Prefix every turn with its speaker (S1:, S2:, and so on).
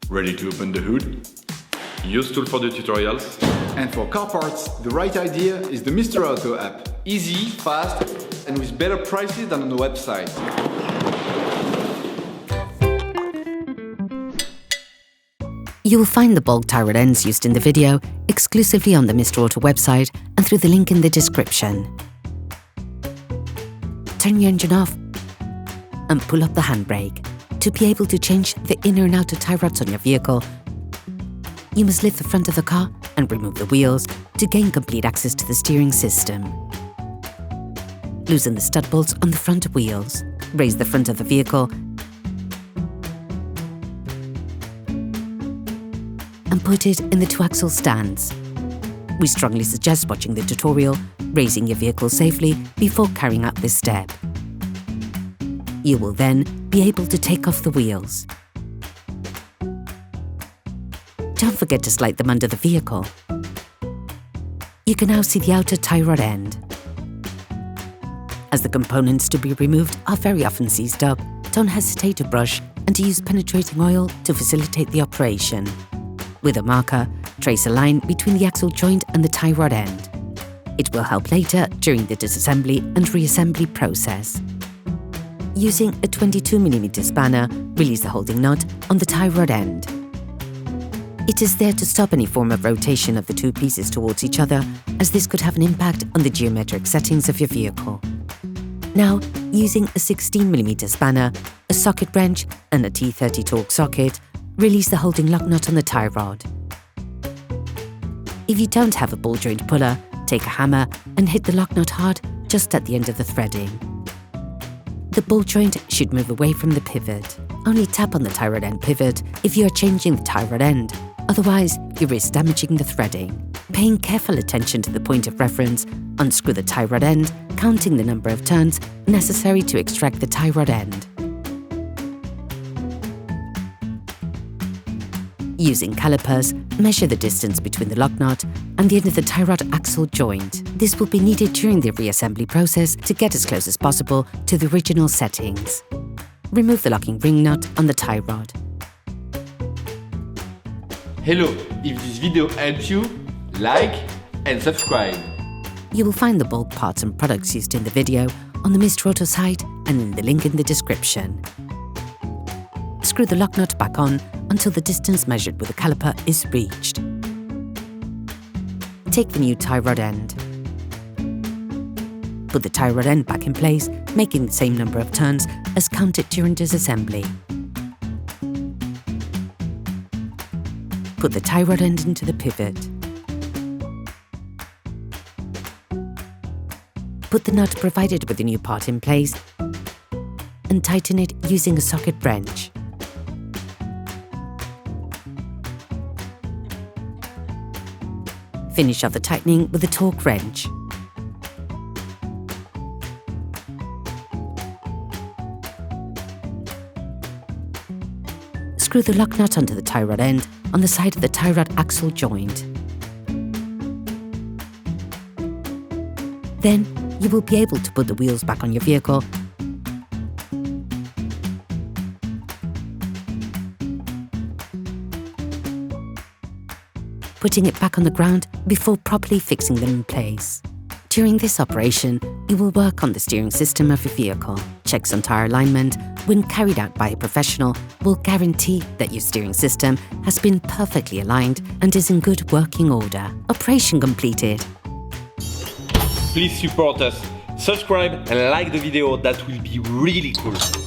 S1: Ready to open the hood? UseTool for the tutorials.
S2: And for car parts, the right idea is the Mr. Auto app. Easy, fast, and with better prices than on the website.
S3: You will find the bulk tie rod ends used in the video exclusively on the Mr. Auto website and through the link in the description. Turn your engine off and pull up the handbrake. To be able to change the inner and outer tie rods on your vehicle, you must lift the front of the car and remove the wheels to gain complete access to the steering system. Loosen the stud bolts on the front wheels. Raise the front of the vehicle and put it in the 2-axle stands. We strongly suggest watching the tutorial, raising your vehicle safely before carrying out this step. You will then be able to take off the wheels. Don't forget to slide them under the vehicle. You can now see the outer tie rod end. As the components to be removed are very often seized up, don't hesitate to brush and to use penetrating oil to facilitate the operation. With a marker, trace a line between the axle joint and the tie rod end. It will help later during the disassembly and reassembly process. Using a 22mm spanner, release the holding nut on the tie rod end. It is there to stop any form of rotation of the two pieces towards each other, as this could have an impact on the geometric settings of your vehicle. Now, using a 16mm spanner, a socket wrench and a T30 Torx socket, release the holding lock nut on the tie rod. If you don't have a ball joint puller, take a hammer and hit the lock nut hard just at the end of the threading. The ball joint should move away from the pivot. Only tap on the tie rod end pivot if you are changing the tie rod end, otherwise you risk damaging the threading. Paying careful attention to the point of reference, unscrew the tie rod end, counting the number of turns necessary to extract the tie rod end. Using calipers, measure the distance between the lock nut and the end of the tie rod axle joint. This will be needed during the reassembly process to get as close as possible to the original settings. Remove the locking ring nut on the tie rod.
S1: Hello, if this video helps you, like and subscribe.
S3: You will find the bulk parts and products used in the video on the Mr. Auto site and in the link in the description. Screw the lock nut back on until the distance measured with the caliper is reached. Take the new tie rod end. Put the tie rod end back in place, making the same number of turns as counted during disassembly. Put the tie rod end into the pivot. Put the nut provided with the new part in place and tighten it using a socket wrench. Finish off the tightening with a Torx wrench. Screw the lock nut onto the tie rod end on the side of the tie rod axle joint. Then you will be able to put the wheels back on your vehicle putting it back on the ground before properly fixing them in place. During this operation, you will work on the steering system of your vehicle. Checks on tyre alignment, when carried out by a professional, will guarantee that your steering system has been perfectly aligned and is in good working order. Operation completed.
S1: Please support us, subscribe and like the video, that will be really cool.